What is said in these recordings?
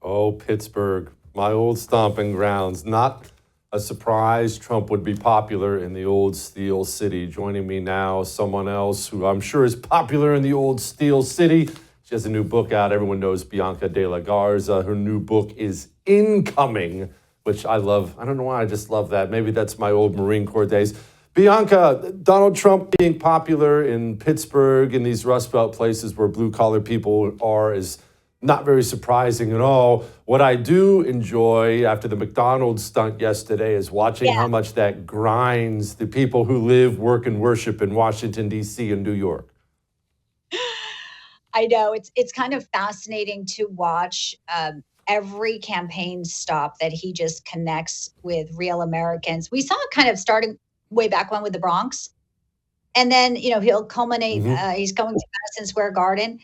Oh, Pittsburgh, my old stomping grounds. Not a surprise Trump would be popular in the old Steel City. Joining me now, someone else who I'm sure is popular in the old Steel City. She has a new book out. Everyone knows Bianca de la Garza. Her new book is Incoming, which I love. I don't know why, I just love that. Maybe that's my old Marine Corps days. Bianca, Donald Trump being popular in Pittsburgh, in these Rust Belt places where blue-collar people are, is not very surprising at all. What I do enjoy after the McDonald's stunt yesterday is watching how much that grinds the people who live, work, and worship in Washington, D.C. and New York. I know it's kind of fascinating to watch every campaign stop that he just connects with real Americans. We saw it kind of starting way back when with the Bronx. And then, he'll culminate, he's going to Madison Square Garden.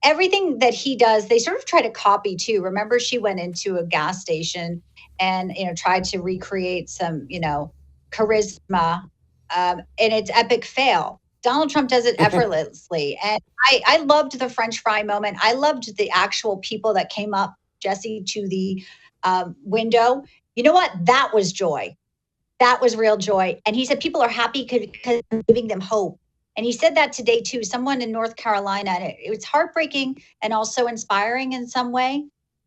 Everything that he does, they sort of try to copy too. Remember, she went into a gas station and, tried to recreate some, charisma, and it's epic fail. Donald Trump does it effortlessly. And I loved the French fry moment. I loved the actual people that came up, Jesse, to the window. You know what? That was joy. That was real joy. And he said people are happy because I'm giving them hope. And he said that today too. Someone in North Carolina, and it was heartbreaking and also inspiring in some way.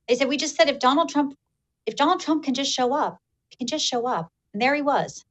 They said, we just said if Donald Trump can just show up, he can just show up. And there he was.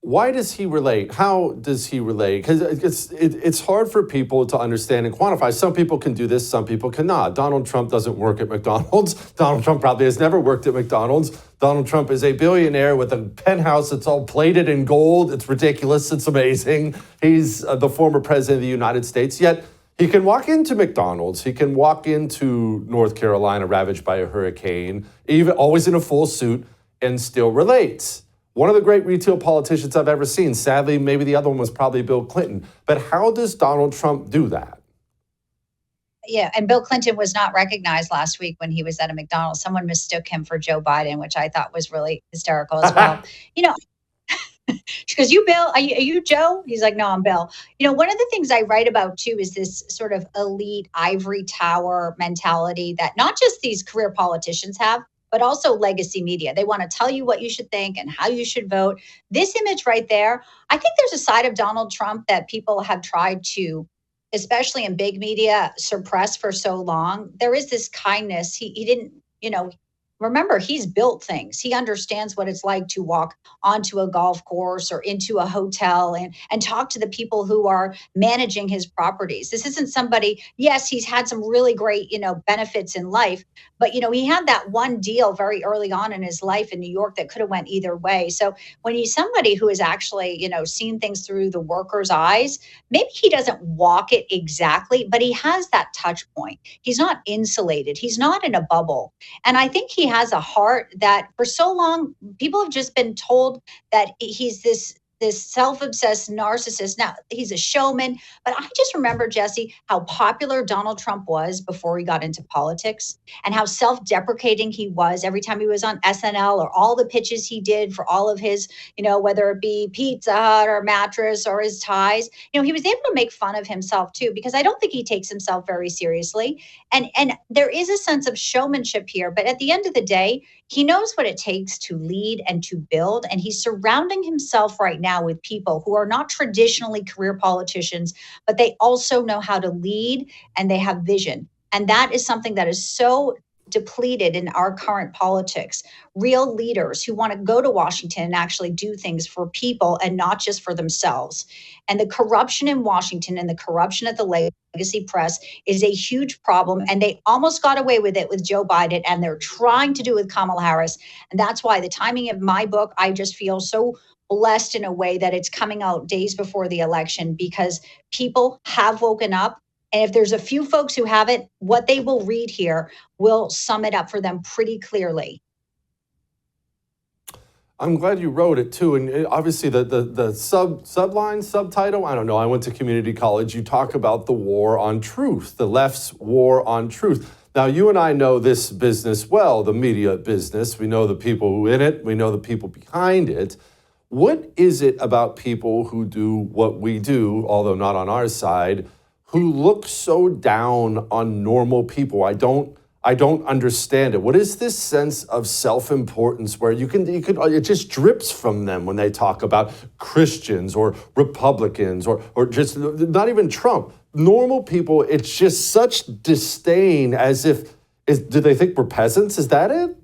Why does he relate? How does he relate? Because it's hard for people to understand and quantify. Some people can do this, some people cannot. Donald Trump doesn't work at McDonald's. Donald Trump probably has never worked at McDonald's. Donald Trump is a billionaire with a penthouse that's all plated in gold. It's ridiculous. It's amazing. He's the former president of the United States, yet he can walk into McDonald's. He can walk into North Carolina ravaged by a hurricane, even always in a full suit, and still relates. One of the great retail politicians I've ever seen. Sadly, maybe the other one was probably Bill Clinton. But how does Donald Trump do that? Yeah, and Bill Clinton was not recognized last week when he was at a McDonald's. Someone mistook him for Joe Biden, which I thought was really hysterical as well. She goes, you Bill? Are you Joe? He's like, no, I'm Bill. One of the things I write about too is this sort of elite ivory tower mentality that not just these career politicians have, but also legacy media. They want to tell you what you should think and how you should vote. This image right there, I think there's a side of Donald Trump that people have tried to, especially in big media, suppress for so long. There is this kindness. He didn't, remember, he's built things. He understands what it's like to walk onto a golf course or into a hotel and talk to the people who are managing his properties. This isn't somebody, yes, he's had some really great, benefits in life, but, he had that one deal very early on in his life in New York that could have went either way. So when he's somebody who has actually, seen things through the worker's eyes, maybe he doesn't walk it exactly, but he has that touch point. He's not insulated. He's not in a bubble. And I think he has a heart that for so long, people have just been told that he's this self-obsessed narcissist. Now, he's a showman, but I just remember, Jesse, how popular Donald Trump was before he got into politics and how self-deprecating he was every time he was on SNL or all the pitches he did for all of his, whether it be Pizza Hut or mattress or his ties. He was able to make fun of himself too, because I don't think he takes himself very seriously. And there is a sense of showmanship here, but at the end of the day, he knows what it takes to lead and to build, and he's surrounding himself right now with people who are not traditionally career politicians, but they also know how to lead and they have vision. And that is something that is so depleted in our current politics. Real leaders who want to go to Washington and actually do things for people and not just for themselves. And the corruption in Washington and the corruption at the legacy press is a huge problem. And they almost got away with it with Joe Biden, and they're trying to do it with Kamala Harris. And that's why the timing of my book, I just feel so blessed in a way that it's coming out days before the election, because people have woken up. And if there's a few folks who haven't, what they will read here will sum it up for them pretty clearly. I'm glad you wrote it too, and obviously the subtitle. I don't know. I went to community college. You talk about the war on truth, the left's war on truth. Now you and I know this business well, the media business. We know the people who in it. We know the people behind it. What is it about people who do what we do, although not on our side, who look so down on normal people? I don't understand it. What is this sense of self-importance where you could it just drips from them when they talk about Christians or Republicans or just not even Trump. Normal people, it's just such disdain as if do they think we're peasants? Is that it?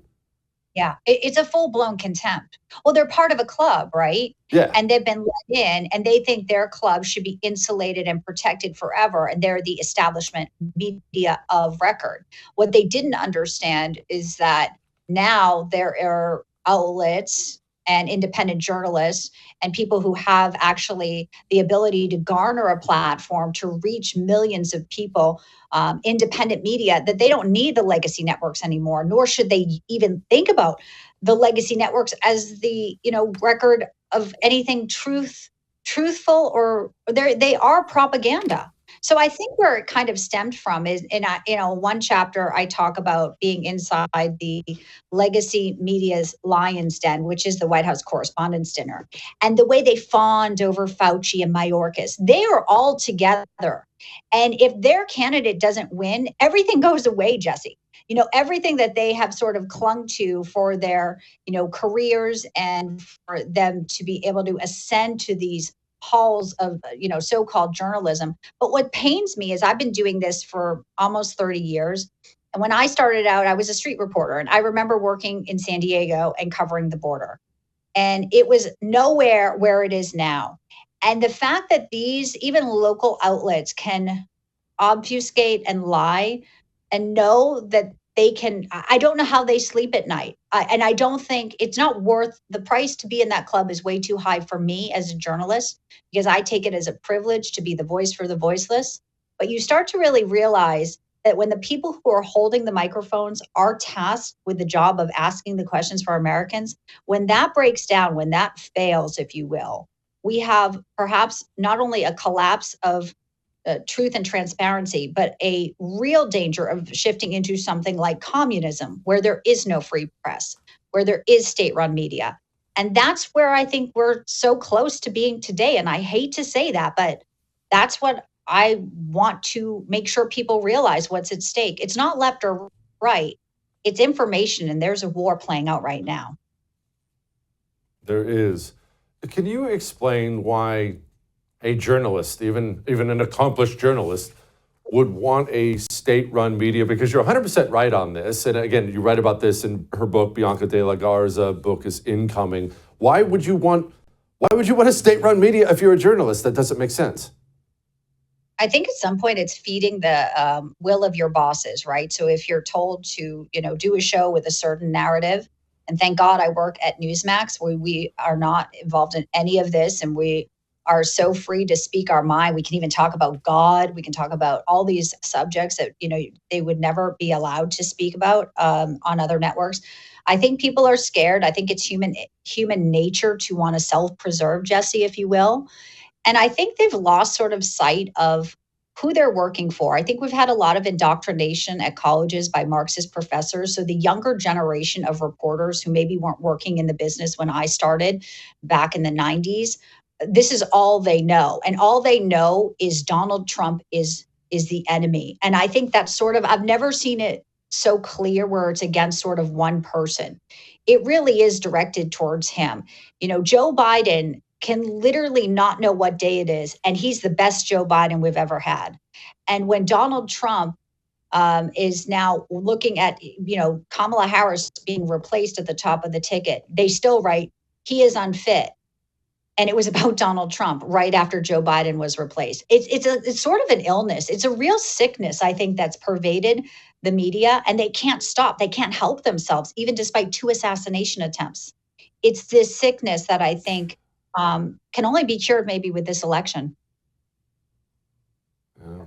Yeah, it's a full-blown contempt. Well, they're part of a club, right? Yeah. And they've been let in, and they think their club should be insulated and protected forever, and they're the establishment media of record. What they didn't understand is that now there are outlets and independent journalists and people who have actually the ability to garner a platform to reach millions of people, independent media, that they don't need the legacy networks anymore, nor should they even think about the legacy networks as the record of anything truthful, or they are propaganda. So I think where it kind of stemmed from is in one chapter I talk about being inside the legacy media's lion's den, which is the White House Correspondents' Dinner, and the way they fawned over Fauci and Mayorkas. They are all together, and if their candidate doesn't win, everything goes away, Jesse. Everything that they have sort of clung to for their careers and for them to be able to ascend to these halls of so-called journalism. But what pains me is I've been doing this for almost 30 years. And when I started out, I was a street reporter, and I remember working in San Diego and covering the border. And it was nowhere where it is now. And the fact that these even local outlets can obfuscate and lie and know that they can, I don't know how they sleep at night. And I don't think it's not worth the price to be in that club is way too high for me as a journalist, because I take it as a privilege to be the voice for the voiceless. But you start to really realize that when the people who are holding the microphones are tasked with the job of asking the questions for Americans, when that breaks down, when that fails, if you will, we have perhaps not only a collapse of truth and transparency, but a real danger of shifting into something like communism, where there is no free press, where there is state-run media. And that's where I think we're so close to being today. And I hate to say that, but that's what I want to make sure people realize what's at stake. It's not left or right. It's information, and there's a war playing out right now. There is. Can you explain why a journalist, even an accomplished journalist, would want a state-run media? Because you're 100% right on this. And again, you write about this in her book, Bianca de la Garza book is incoming. Why would you want a state-run media if you're a journalist? That doesn't make sense. I think at some point it's feeding the will of your bosses, right? So if you're told to, do a show with a certain narrative, and thank God I work at Newsmax, where we are not involved in any of this, and we are so free to speak our mind. We can even talk about God. We can talk about all these subjects that, they would never be allowed to speak about on other networks. I think people are scared. I think it's human nature to want to self-preserve, Jesse, if you will. And I think they've lost sort of sight of who they're working for. I think we've had a lot of indoctrination at colleges by Marxist professors. So the younger generation of reporters who maybe weren't working in the business when I started back in the 90s, this is all they know. And all they know is Donald Trump is the enemy. And I think that's sort of, I've never seen it so clear where it's against sort of one person. It really is directed towards him. Joe Biden can literally not know what day it is, and he's the best Joe Biden we've ever had. And when Donald Trump is now looking at, Kamala Harris being replaced at the top of the ticket, they still write, he is unfit. And it was about Donald Trump right after Joe Biden was replaced. It's sort of an illness. It's a real sickness, I think, that's pervaded the media, and they can't stop. They can't help themselves, even despite 2 assassination attempts. It's this sickness that I think can only be cured maybe with this election. Yeah.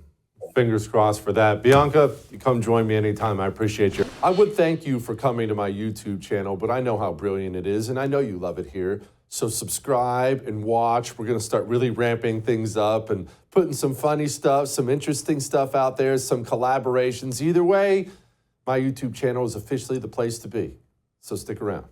Fingers crossed for that. Bianca, you come join me anytime. I appreciate you. I would thank you for coming to my YouTube channel, but I know how brilliant it is, and I know you love it here. So subscribe and watch. We're going to start really ramping things up and putting some funny stuff, some interesting stuff out there, some collaborations. Either way, my YouTube channel is officially the place to be. So stick around.